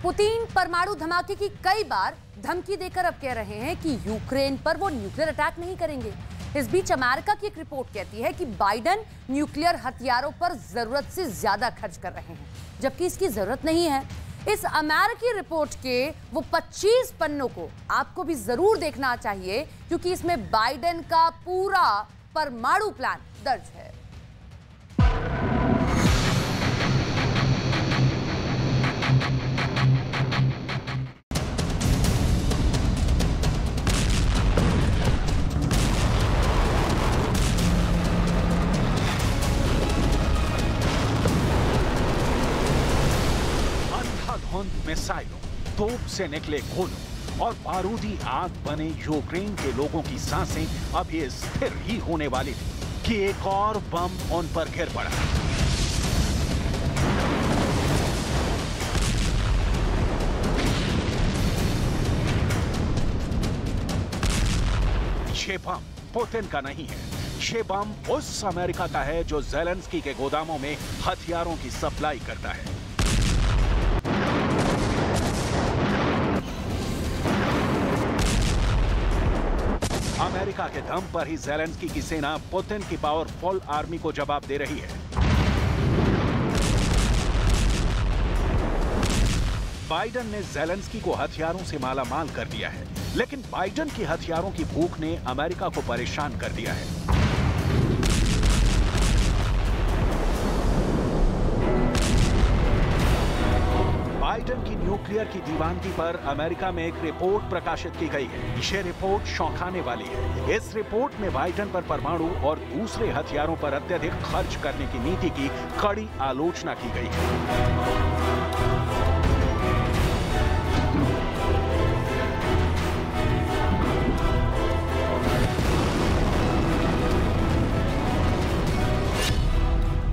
Putin परमाणु धमाके की कई बार धमकी देकर अब कह रहे हैं कि यूक्रेन पर वो न्यूक्लियर अटैक नहीं करेंगे। इस बीच अमेरिका की एक रिपोर्ट कहती है कि बाइडेन न्यूक्लियर हथियारों पर जरूरत से ज्यादा खर्च कर रहे हैं, जबकि इसकी जरूरत नहीं है। इस अमेरिकी रिपोर्ट के वो 25 पन्नों को आपको भी जरूर देखना चाहिए, क्योंकि इसमें बाइडेन का पूरा परमाणु प्लान दर्ज है। मिसाइलों, तोप से निकले गोलों और बारूदी आग बने यूक्रेन के लोगों की सांसें अब ये स्थिर ही होने वाली थी कि एक और बम उन पर गिर पड़ा। ये बम पुतिन का नहीं है, ये बम उस अमेरिका का है जो ज़ेलेंस्की के गोदामों में हथियारों की सप्लाई करता है। अमेरिका के दम पर ही ज़ेलेंस्की की सेना पुतिन की पावरफुल आर्मी को जवाब दे रही है। बाइडेन ने ज़ेलेंस्की को हथियारों से मालामाल कर दिया है, लेकिन बाइडेन की हथियारों की भूख ने अमेरिका को परेशान कर दिया है। बाइडेन की न्यूक्लियर की दीवानगी पर अमेरिका में एक रिपोर्ट प्रकाशित की गई है। यह रिपोर्ट चौंकाने वाली है। इस रिपोर्ट में बाइडेन पर परमाणु और दूसरे हथियारों पर अत्यधिक खर्च करने की नीति की कड़ी आलोचना की गई है।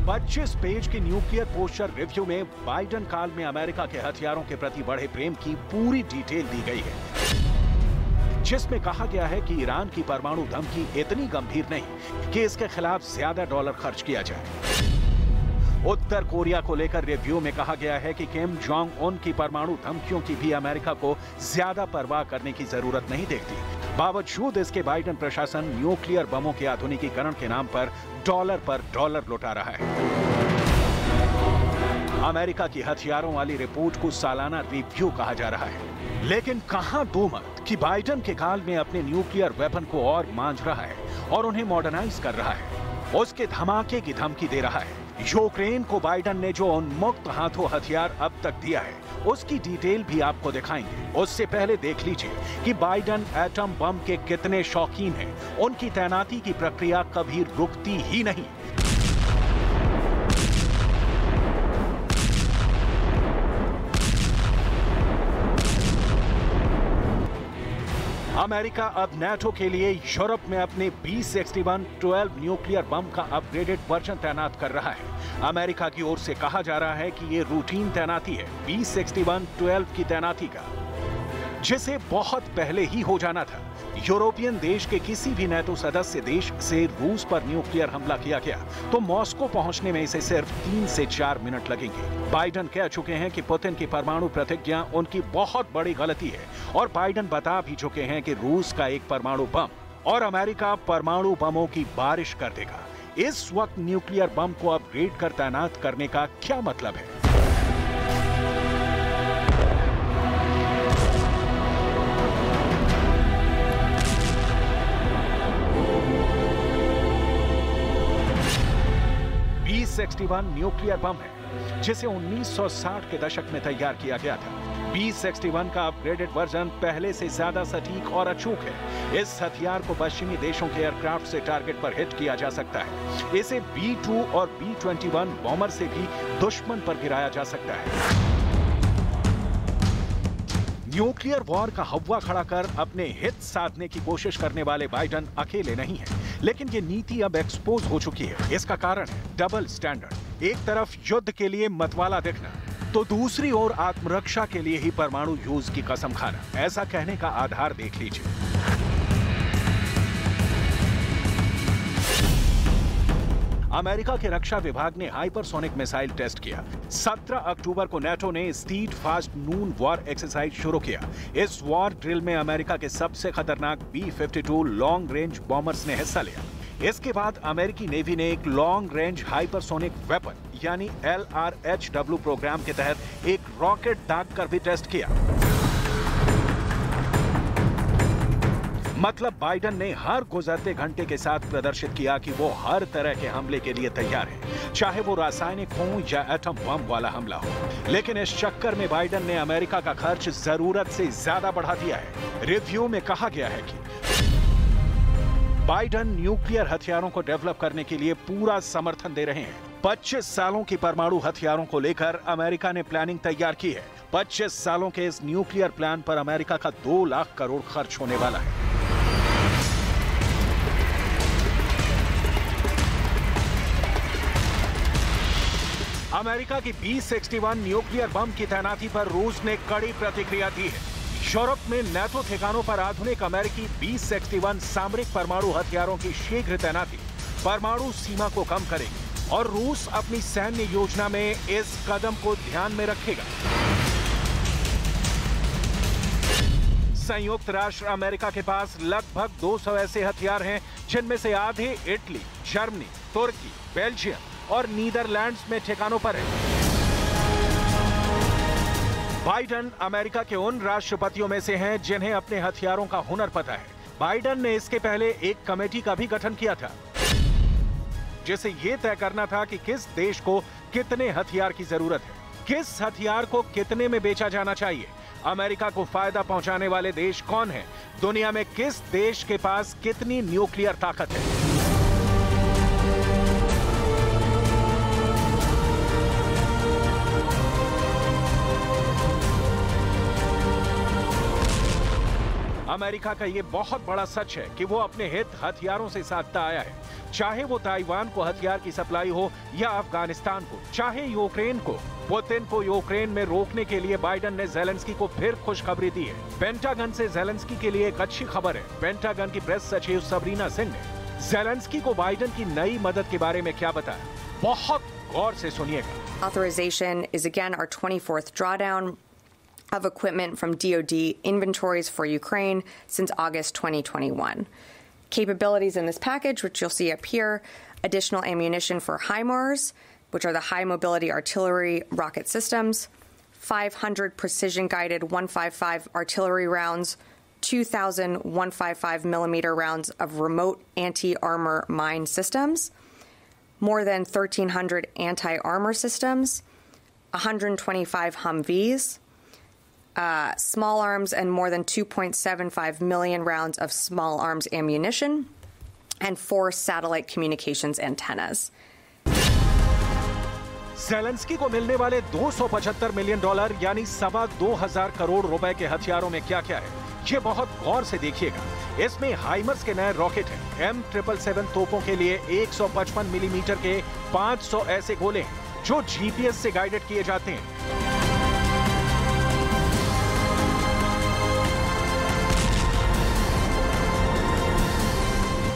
पच्चीस पेज की न्यूक्लियर पोस्चर रिव्यू में बाइडेन काल में अमेरिका के हथियारों के प्रति बढ़े प्रेम की पूरी डिटेल दी गई है, जिसमें कहा गया है कि ईरान की परमाणु धमकी इतनी गंभीर नहीं कि इसके खिलाफ ज्यादा डॉलर खर्च किया जाए। उत्तर कोरिया को लेकर रिव्यू में कहा गया है कि किम जोंग उन की परमाणु धमकियों की भी अमेरिका को ज्यादा परवाह करने की जरूरत नहीं देखती। बावजूद इसके बाइडेन प्रशासन न्यूक्लियर बमों के आधुनिकीकरण के नाम पर डॉलर लुटा रहा है। अमेरिका की हथियारों वाली रिपोर्ट को सालाना रिव्यू कहा जा रहा है, लेकिन कहां दूमत कि बाइडेन के काल में अपने न्यूक्लियर वेपन को और मांझ रहा है और उन्हें मॉडर्नाइज कर रहा है, उसके धमाके की धमकी दे रहा है। यूक्रेन को बाइडेन ने जो उन्मुक्त हाथों हथियार अब तक दिया है, उसकी डिटेल भी आपको दिखाएंगे। उससे पहले देख लीजिए कि बाइडेन एटम बम के कितने शौकीन हैं। उनकी तैनाती की प्रक्रिया कभी रुकती ही नहीं। अमेरिका अब नाटो के लिए यूरोप में अपने B-61-12 न्यूक्लियर बम का अपग्रेडेड वर्जन तैनात कर रहा है। अमेरिका की ओर से कहा जा रहा है कि ये रूटीन तैनाती है B-61-12 की तैनाती का, जिसे बहुत पहले ही हो जाना था। यूरोपियन देश के किसी भी नाटो सदस्य देश से रूस पर न्यूक्लियर हमला किया गया तो मॉस्को पहुंचने में इसे सिर्फ 3 से 4 मिनट लगेंगे। बाइडेन कह चुके हैं कि पुतिन की परमाणु प्रतिज्ञा उनकी बहुत बड़ी गलती है, और बाइडेन बता भी चुके हैं कि रूस का एक परमाणु बम और अमेरिका परमाणु बमों की बारिश कर देगा। इस वक्त न्यूक्लियर बम को अपग्रेड कर तैनात करने का क्या मतलब है? B-61 न्यूक्लियर बम है, जिसे 1960 के दशक में तैयार किया गया था। B-61 का अपग्रेडेड वर्जन पहले से ज्यादा सटीक और अचूक है। इस हथियार को पश्चिमी देशों के एयरक्राफ्ट से टारगेट पर हिट किया जा सकता है। इसे B-2 और B-21 बॉमर से भी दुश्मन पर गिराया जा सकता है। न्यूक्लियर वॉर का हव्वा खड़ा कर अपने हित साधने की कोशिश करने वाले बाइडेन अकेले नहीं हैं, लेकिन ये नीति अब एक्सपोज हो चुकी है। इसका कारण है डबल स्टैंडर्ड। एक तरफ युद्ध के लिए मतवाला दिखना, तो दूसरी ओर आत्मरक्षा के लिए ही परमाणु यूज की कसम खाना। ऐसा कहने का आधार देख लीजिए। अमेरिका के रक्षा विभाग ने हाइपरसोनिक मिसाइल टेस्ट किया। 17 अक्टूबर को नेटो ने स्टीड फास्ट नून वॉर एक्सरसाइज शुरू किया। इस वॉर ड्रिल में अमेरिका के सबसे खतरनाक B-52 लॉन्ग रेंज बॉम्बर्स ने हिस्सा लिया। इसके बाद अमेरिकी नेवी ने एक लॉन्ग रेंज हाइपरसोनिक वेपन यानी LRHW प्रोग्राम के तहत एक रॉकेट दागकर भी टेस्ट किया। मतलब बाइडन ने हर गुजरते घंटे के साथ प्रदर्शित किया कि वो हर तरह के हमले के लिए तैयार है, चाहे वो रासायनिक हो या एटम बम वाला हमला हो। लेकिन इस चक्कर में बाइडन ने अमेरिका का खर्च जरूरत से ज्यादा बढ़ा दिया है। रिव्यू में कहा गया है कि बाइडन न्यूक्लियर हथियारों को डेवलप करने के लिए पूरा समर्थन दे रहे हैं। 25 सालों की परमाणु हथियारों को लेकर अमेरिका ने प्लानिंग तैयार की है। 25 सालों के इस न्यूक्लियर प्लान पर अमेरिका का 2 लाख करोड़ खर्च होने वाला है। अमेरिका की B-61 न्यूक्लियर बम की तैनाती पर रूस ने कड़ी प्रतिक्रिया दी है। यूरोप में नेटो ठिकानों पर आधुनिक अमेरिकी B-61 सामरिक परमाणु हथियारों की शीघ्र तैनाती परमाणु सीमा को कम करेगी और रूस अपनी सैन्य योजना में इस कदम को ध्यान में रखेगा। संयुक्त राष्ट्र अमेरिका के पास लगभग 200 ऐसे हथियार हैं जिनमें से आधे इटली, जर्मनी, तुर्की, बेल्जियम और नीदरलैंड्स में ठिकानों पर है। बाइडन अमेरिका के उन राष्ट्रपतियों में से हैं जिन्हें अपने हथियारों का हुनर पता है। बाइडन ने इसके पहले एक कमेटी का भी गठन किया था जिसे यह तय करना था कि किस देश को कितने हथियार की जरूरत है, किस हथियार को कितने में बेचा जाना चाहिए, अमेरिका को फायदा पहुंचाने वाले देश कौन हैं, दुनिया में किस देश के पास कितनी न्यूक्लियर ताकत है। अमेरिका का यह बहुत बड़ा सच है कि वो अपने हित हथियारों से साधता आया है, चाहे वो ताइवान को हथियार की सप्लाई हो या अफगानिस्तान को, चाहे यूक्रेन को। पुतिन को यूक्रेन में रोकने के लिए बाइडन ने ज़ेलेंस्की को फिर खुशखबरी दी है। पेंटागन से ज़ेलेंस्की के लिए एक अच्छी खबर है। पेंटागन की प्रेस सचिव सबरीना सिंह ने ज़ेलेंस्की को बाइडन की नई मदद के बारे में क्या बताया, बहुत गौर से सुनिएगा। Authorization is again our 24th drawdown of equipment from DoD inventories for Ukraine since August 2021. Capabilities in this package, which you'll see up here, additional ammunition for HIMARS, which are the high mobility artillery rocket systems, 500 precision-guided 155 artillery rounds, 2,000 155 millimeter rounds of remote anti-armor mine systems, more than 1,300 anti-armor systems, 125 Humvees, small arms and more than 2.75 million rounds of small arms ammunition, and 4 satellite communications antennas. Zelensky को मिलने वाले $275 million यानी $2,200 करोड़ रुपए के हथियारों में क्या क्या है, ये बहुत गौर से देखिएगा। इसमें हाइमर्स के नए रॉकेट हैं, M777 तोपों के लिए 155 मिलीमीटर के 500 ऐसे गोले हैं जो GPS से गाइडेड किए जाते हैं।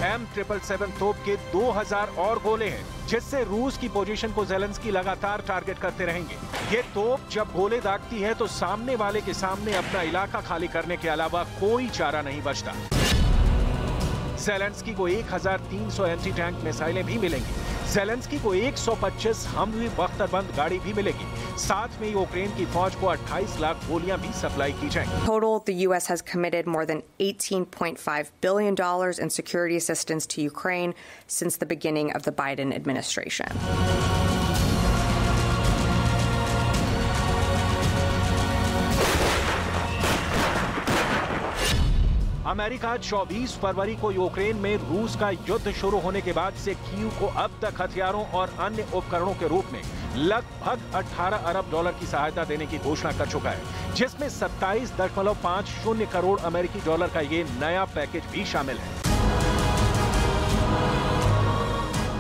M777 तोप के 2000 और गोले हैं जिससे रूस की पोजीशन को ज़ेलेंस्की लगातार टारगेट करते रहेंगे। ये तोप जब गोले दागती है तो सामने वाले के सामने अपना इलाका खाली करने के अलावा कोई चारा नहीं बचता। ज़ेलेंस्की को 1300 एंटी टैंक मिसाइलें भी मिलेंगी। ज़ेलेंस्की को 125 हमवी बख्तरबंद गाड़ी भी मिलेगी। साथ में यूक्रेन की फौज को 28 लाख गोलियां भी सप्लाई की जाएंगी। Total, the U.S. has committed more than $18.5 billion in security assistance to Ukraine since the beginning of the Biden administration. America 24 फरवरी को यूक्रेन में रूस का युद्ध शुरू होने के बाद से कीव को अब तक हथियारों और अन्य उपकरणों के रूप में लगभग $18 अरब की सहायता देने की घोषणा कर चुका है, जिसमें 27.50 करोड़ अमेरिकी डॉलर का ये नया पैकेज भी शामिल है।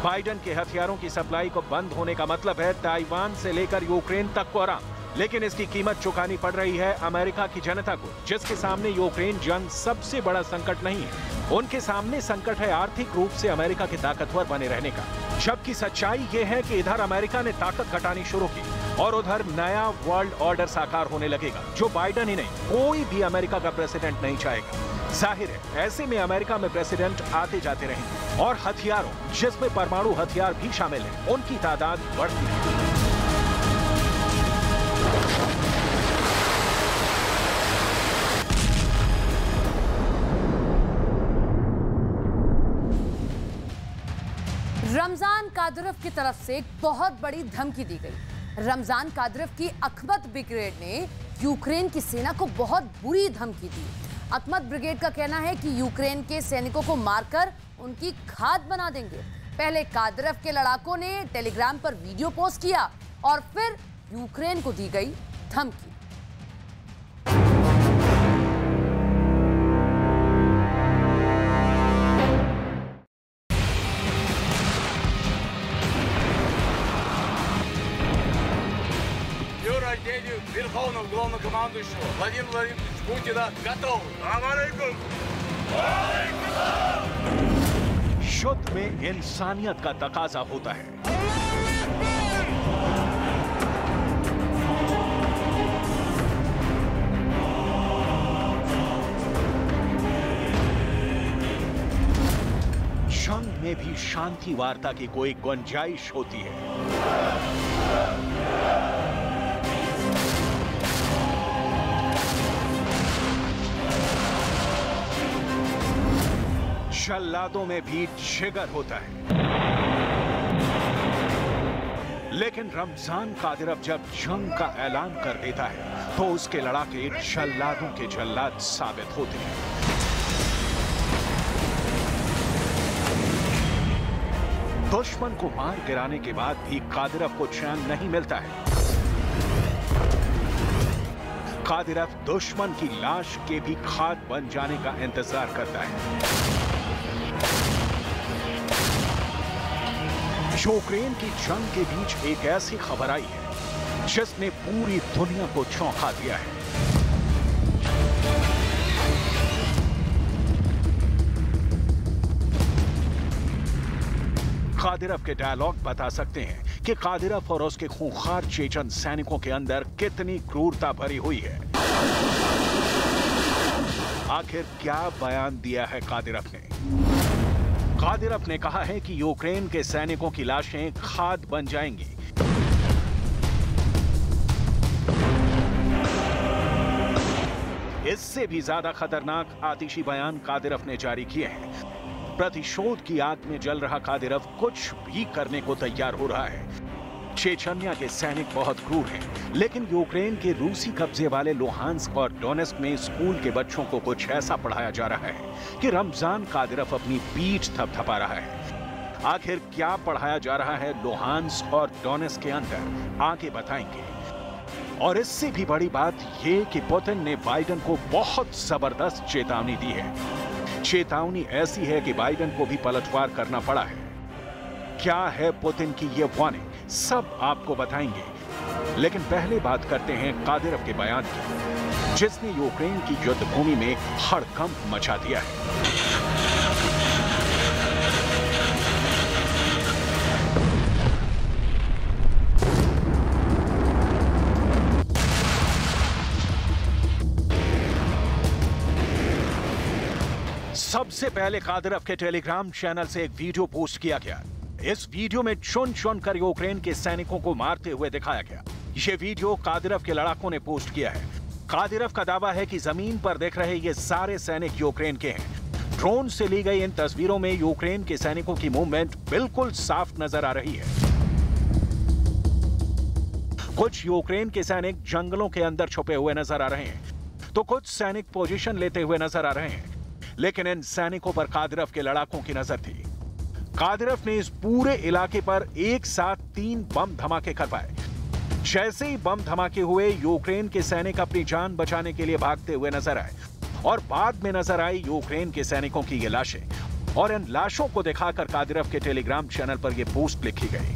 बाइडन के हथियारों की सप्लाई को बंद होने का मतलब है ताइवान से लेकर यूक्रेन तक को आराम। लेकिन इसकी कीमत चुकानी पड़ रही है अमेरिका की जनता को, जिसके सामने यूक्रेन जंग सबसे बड़ा संकट नहीं है। उनके सामने संकट है आर्थिक रूप से अमेरिका के ताकतवर बने रहने का। जबकि सच्चाई ये है कि इधर अमेरिका ने ताकत घटानी शुरू की और उधर नया वर्ल्ड ऑर्डर साकार होने लगेगा, जो बाइडन ही नहीं कोई भी अमेरिका का प्रेसिडेंट नहीं चाहेगा। जाहिर है ऐसे में अमेरिका में प्रेसिडेंट आते जाते रहेंगे और हथियारों, जिसमें परमाणु हथियार भी शामिल है, उनकी तादाद बढ़ती रहेगी। रमजान कादिरोव की तरफ से एक बहुत बड़ी धमकी दी गई। रमजान कादिरोव की अखमत ब्रिगेड ने यूक्रेन की सेना को बहुत बुरी धमकी दी। अखमत ब्रिगेड का कहना है कि यूक्रेन के सैनिकों को मारकर उनकी खाद बना देंगे। पहले कादिरोव के लड़ाकों ने टेलीग्राम पर वीडियो पोस्ट किया और फिर यूक्रेन को दी गई धमकी। Верховного главнокомандующего Владимира Владимировича Путина готов. युद्ध में इंसानियत का तकाजा होता है। जंग में भी शांति वार्ता की कोई गुंजाइश होती है। जल्लादों में भी जिगर होता है। लेकिन रमजान कादिरोव जब जंग का ऐलान कर देता है तो उसके लड़ाके जल्लादों के जल्लाद साबित होते हैं। दुश्मन को मार गिराने के बाद भी कादिरोव को चैन नहीं मिलता है। कादिरोव दुश्मन की लाश के भी खाद बन जाने का इंतजार करता है। यूक्रेन की जंग के बीच एक ऐसी खबर आई है जिसने पूरी दुनिया को चौंका दिया है। कादिरोव के डायलॉग बता सकते हैं कि कादिरोव और उसके खूंखार चेचन सैनिकों के अंदर कितनी क्रूरता भरी हुई है। आखिर क्या बयान दिया है कादिरोव ने? कादिरोव ने कहा है कि यूक्रेन के सैनिकों की लाशें खाद बन जाएंगी। इससे भी ज्यादा खतरनाक आतिशी बयान कादिरोव ने जारी किए हैं। प्रतिशोध की आग में जल रहा कादिरोव कुछ भी करने को तैयार हो रहा है। चेचन्या के सैनिक बहुत क्रूर हैं, लेकिन यूक्रेन के रूसी कब्जे वाले लुहांस्क और डोनेस्क में स्कूल के बच्चों को कुछ ऐसा पढ़ाया जा रहा है कि रमजान कादिरोव अपनी पीठ थपथपा रहा है। आखिर क्या पढ़ाया जा रहा है लुहांस्क और डोनेस्क के अंदर, आगे बताएंगे। और इससे भी बड़ी बात यह कि पुतिन ने बाइडन को बहुत जबरदस्त चेतावनी दी है। चेतावनी ऐसी है कि बाइडन को भी पलटवार करना पड़ा है। क्या है पुतिन की ये वार्निंग, सब आपको बताएंगे। लेकिन पहले बात करते हैं कादिरोव के बयान की, जिसने यूक्रेन की युद्ध भूमि में हड़कंप मचा दिया है। सबसे पहले कादिरोव के टेलीग्राम चैनल से एक वीडियो पोस्ट किया गया। इस वीडियो में चुन चुन कर यूक्रेन के सैनिकों को मारते हुए दिखाया गया। यह वीडियो कादिरोव के लड़ाकों ने पोस्ट किया है। कादिरोव का दावा है कि जमीन पर देख रहे ये सारे सैनिक यूक्रेन के हैं। ड्रोन से ली गई इन तस्वीरों में यूक्रेन के सैनिकों की मूवमेंट बिल्कुल साफ नजर आ रही है। कुछ यूक्रेन के सैनिक जंगलों के अंदर छुपे हुए नजर आ रहे हैं, तो कुछ सैनिक पोजीशन लेते हुए नजर आ रहे हैं। लेकिन इन सैनिकों पर कादिरोव के लड़ाकों की नजर थी। कादिरोव ने इस पूरे इलाके पर एक साथ 3 बम धमाके करवाए। जैसे ही बम धमाके हुए, यूक्रेन के सैनिक अपनी जान बचाने के लिए भागते हुए नजर आए और बाद में नजर आई यूक्रेन के सैनिकों की ये लाशें। और इन लाशों को दिखाकर कादिरोव के टेलीग्राम चैनल पर यह पोस्ट लिखी गई।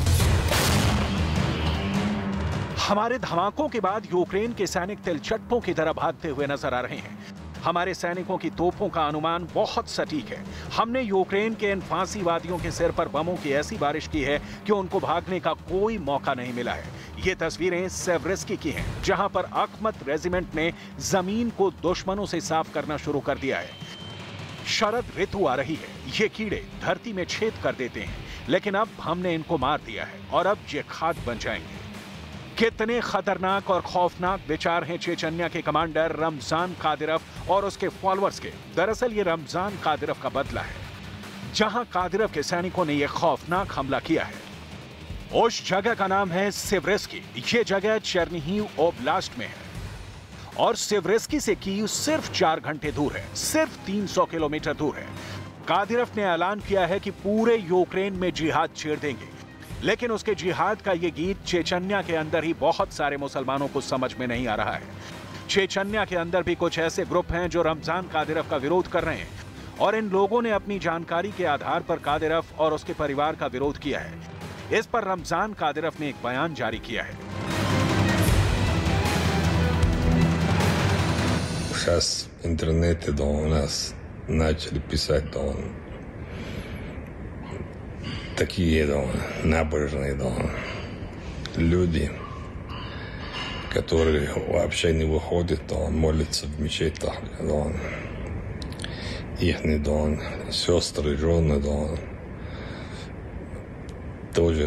हमारे धमाकों के बाद यूक्रेन के सैनिक तिलचट्टों की तरह भागते हुए नजर आ रहे हैं। हमारे सैनिकों की तोपों का अनुमान बहुत सटीक है। हमने यूक्रेन के इन फांसीवादियों के सिर पर बमों की ऐसी बारिश की है कि उनको भागने का कोई मौका नहीं मिला है। ये तस्वीरें सेवरिस्की की हैं, जहां पर अखमत रेजिमेंट ने जमीन को दुश्मनों से साफ करना शुरू कर दिया है। शरद ऋतु आ रही है। ये कीड़े धरती में छेद कर देते हैं, लेकिन अब हमने इनको मार दिया है और अब ये खाद बन जाएंगे। कितने खतरनाक और खौफनाक विचार हैं चेचन्या के कमांडर रमजान कादिरव और उसके फॉलोअर्स के। दरअसल ये रमजान कादिरव का बदला है। जहां कादिरव के सैनिकों ने यह खौफनाक हमला किया है, उस जगह का नाम है सेवरिस्की। ये जगह चेर्निहिव ओब्लास्ट में है और सेवरिस्की से कीव सिर्फ 4 घंटे दूर है, सिर्फ 300 किलोमीटर दूर है। कादिरव ने ऐलान किया है कि पूरे यूक्रेन में जिहाद छेड़ देंगे, लेकिन उसके जिहाद का ये गीत चेचन्या के अंदर ही बहुत सारे मुसलमानों को समझ में नहीं आ रहा है। चेचन्या के अंदर भी कुछ ऐसे ग्रुप हैं जो रमजान कादिरव का विरोध कर रहे हैं और इन लोगों ने अपनी जानकारी के आधार पर कादिरव और उसके परिवार का विरोध किया है। इस पर रमजान कादिरव ने एक बयान जारी किया है। Сейчас в интернете у нас начали писать такие набожные люди, которые вообще не выходят, молятся в мечетях, их сестры, жены тоже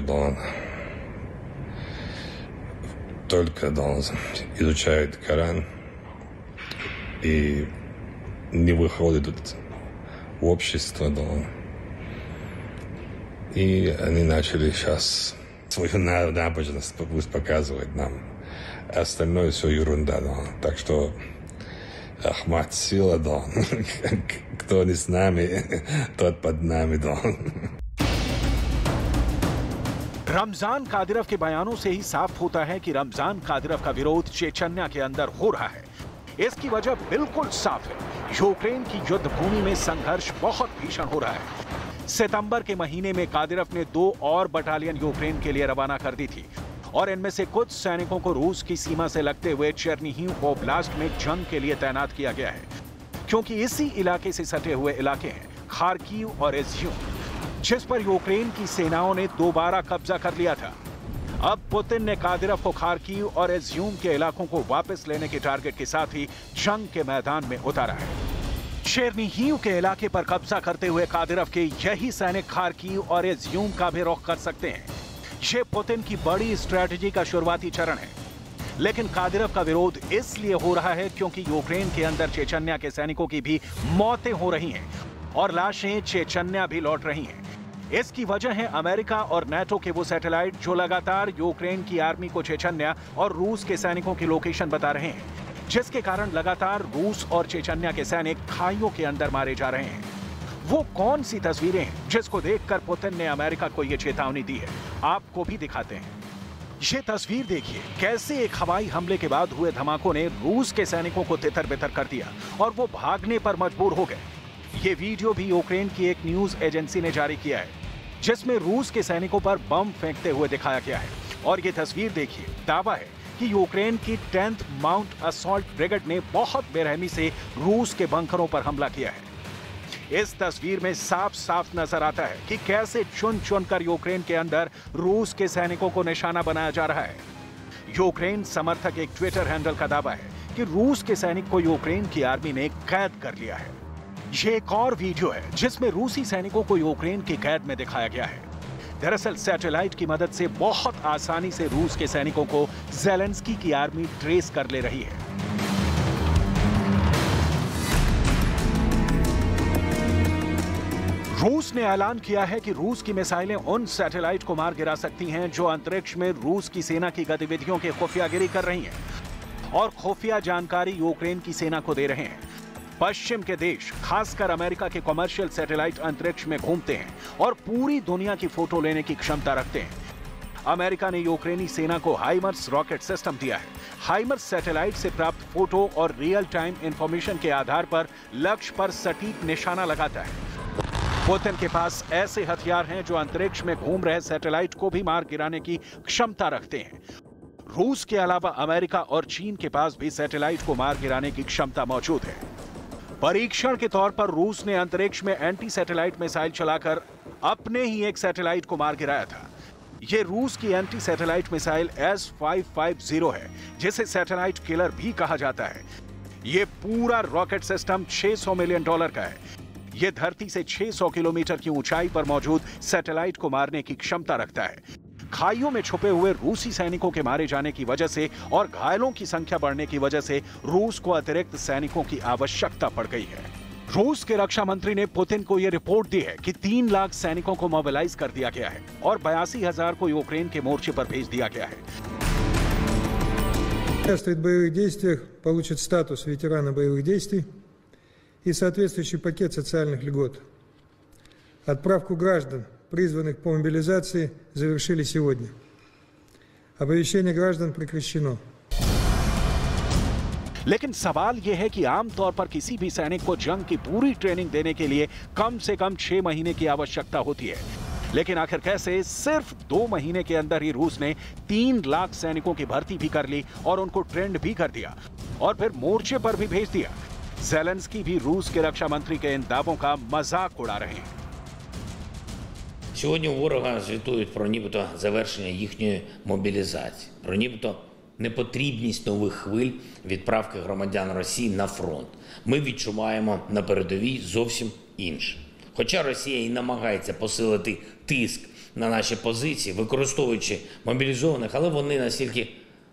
только изучают Коран и не выходят в общество, и они начали сейчас свою набожность показывать нам. Остальное все ерунда, Так что Ахмат сила, кто не с нами, тот под нами, रमजान कादिरव के बयानों से ही साफ होता है कि रमजान कादिरव का विरोध चेचन्या के अंदर हो रहा है। इसकी वजह बिल्कुल साफ है। यूक्रेन की युद्ध भूमि में संघर्ष बहुत भीषण हो रहा है। सितंबर के महीने में कादिरव ने 2 और बटालियन यूक्रेन के लिए रवाना कर दी थी और इनमें से कुछ सैनिकों को रूस की सीमा से लगते हुए चेर्निहिव ओब्लास्ट में जंग के लिए तैनात किया गया है, क्योंकि इसी इलाके से सटे हुए इलाके हैं खार्किव और इज्यूम, जिस पर यूक्रेन की सेनाओं ने दोबारा कब्जा कर लिया था। अब पुतिन ने कादिरव को खार्किव और इज्यूम के इलाकों को वापस लेने के टारगेट के साथ ही जंग के मैदान में उतारा है। चेर्निहिव के इलाके पर कब्जा करते हुए कादिरव के यही सैनिक खार्किव और इज्यूम का भी रुख कर सकते हैं। ये पुतिन की बड़ी स्ट्रेटजी का शुरुआती चरण है, लेकिन कादिरव का विरोध इसलिए हो रहा है क्योंकि यूक्रेन के अंदर चेचन्या के सैनिकों की भी मौतें हो रही हैं और लाशें चेचन्या भी लौट रही हैं। इसकी वजह है अमेरिका और नाटो के वो सैटेलाइट जो लगातार यूक्रेन की आर्मी को चेचन्या और रूस के सैनिकों की लोकेशन बता रहे हैं, जिसके कारण लगातार रूस और चेचन्या के सैनिक खाइयों के अंदर मारे जा रहे हैं। वो कौन सी तस्वीरें हैं जिसको देखकर पुतिन ने अमेरिका को ये चेतावनी दी है, आपको भी दिखाते हैं। ये तस्वीर देखिए, कैसे एक हवाई हमले के बाद हुए धमाकों ने रूस के सैनिकों को तितर-बितर कर दिया और वो भागने पर मजबूर हो गए। ये वीडियो भी यूक्रेन की एक न्यूज एजेंसी ने जारी किया है, जिसमें रूस के सैनिकों पर बम फेंकते हुए दिखाया गया है। और ये तस्वीर देखिए, दावा है कि यूक्रेन की 10th माउंट असॉल्ट ब्रिगेड ने बहुत बेरहमी से रूस के बंकरों पर हमला किया है। इस तस्वीर में साफ साफ नजर आता है कि कैसे चुन चुनकर यूक्रेन के अंदर रूस के सैनिकों को निशाना बनाया जा रहा है। यूक्रेन समर्थक एक ट्विटर हैंडल का दावा है कि रूस के सैनिक को यूक्रेन की आर्मी ने कैद कर लिया है। ये एक और वीडियो है जिसमें रूसी सैनिकों को यूक्रेन की कैद में दिखाया गया है। दरअसल सैटेलाइट की मदद से बहुत आसानी से रूस के सैनिकों को ज़ेलेंस्की की आर्मी ट्रेस कर ले रही है। रूस ने ऐलान किया है कि रूस की मिसाइलें उन सैटेलाइट को मार गिरा सकती हैं जो अंतरिक्ष में रूस की सेना की गतिविधियों की खुफियागिरी कर रही हैं और खुफिया जानकारी यूक्रेन की सेना को दे रहे हैं। पश्चिम के देश, खासकर अमेरिका के कमर्शियल सैटेलाइट अंतरिक्ष में घूमते हैं और पूरी दुनिया की फोटो लेने की क्षमता रखते हैं। अमेरिका ने यूक्रेनी सेना को हाइमर्स रॉकेट सिस्टम दिया है। हाइमर्स सैटेलाइट से प्राप्त फोटो और रियल टाइम इंफॉर्मेशन के आधार पर लक्ष्य पर सटीक निशाना लगाता है। पुतिन के पास ऐसे हथियार हैं जो अंतरिक्ष में घूम रहे सैटेलाइट को भी मार गिराने की क्षमता रखते हैं। रूस के अलावा अमेरिका और चीन के पास भी सैटेलाइट को मार गिराने की क्षमता मौजूद है। परीक्षण के तौर पर रूस ने अंतरिक्ष में एंटी सैटेलाइट मिसाइल चलाकर अपने ही एक सैटेलाइट को मार गिराया था। यह रूस की एंटी सैटेलाइट मिसाइल S-550 है, जिसे सैटेलाइट किलर भी कहा जाता है। यह पूरा रॉकेट सिस्टम $600 मिलियन का है। यह धरती से 600 किलोमीटर की ऊंचाई पर मौजूद सैटेलाइट को मारने की क्षमता रखता है। खाइयों में छुपे हुए रूसी सैनिकों के मारे जाने की वजह से और घायलों की संख्या बढ़ने की वजह से रूस को अतिरिक्त सैनिकों की आवश्यकता पड़ गई है। रूस के रक्षा मंत्री ने पुतिन को यह रिपोर्ट दी है कि 3 लाख सैनिकों को मोबिलाइज कर दिया गया है और 82,000 को यूक्रेन के मोर्चे पर भेज दिया गया है। Участвует в боевых действиях, получит статус ветерана боевых действий и соответствующий пакет социальных льгот. Отправку граждан, призванных по мобилизации, завершили сегодня. Оповещение граждан прекращено. लेकिन सवाल यह है कि आमतौर पर किसी भी सैनिक को जंग की पूरी ट्रेनिंग देने के लिए कम से कम 6 महीने की आवश्यकता होती है। लेकिन आखिर कैसे सिर्फ 2 महीने के अंदर ही रूस ने 3 लाख सैनिकों की भर्ती भी कर ली और उनको ट्रेंड भी कर दिया और फिर मोर्चे पर भी भेज दिया। ज़ेलेंस्की भी रूस के रक्षा मंत्री के इन दावों का मजाक उड़ा रहे हैं। Сьогодні у ворога звітують про нібито завершення їхньої мобілізації, про нібито непотрібність нових хвиль відправки громадян Росії на фронт. Ми відчуваємо на передовій зовсім інше. Хоча Росія і намагається посилити тиск на наші позиції, використовуючи мобілізованих, але вони настільки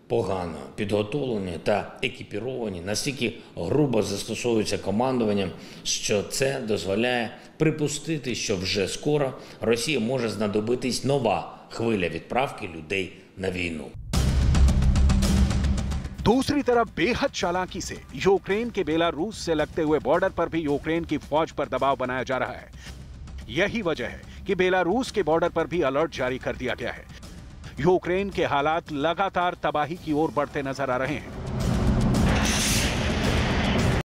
погано підготовлені та екіпіровані, настільки грубо застосовуються командуванням, що це дозволяє припустити, що вже скоро Росії може знадобитись нова хвиля відправки людей на війну. दूसरी तरफ बेहद चालाकी से यूक्रेन के बेलारूस से लगते हुए बॉर्डर पर भी यूक्रेन की फौज पर दबाव बनाया जा रहा है। यही वजह है कि बेलारूस के बॉर्डर पर भी अलर्ट जारी कर दिया गया है। यूक्रेन के हालात लगातार तबाही की ओर बढ़ते नजर आ रहे हैं।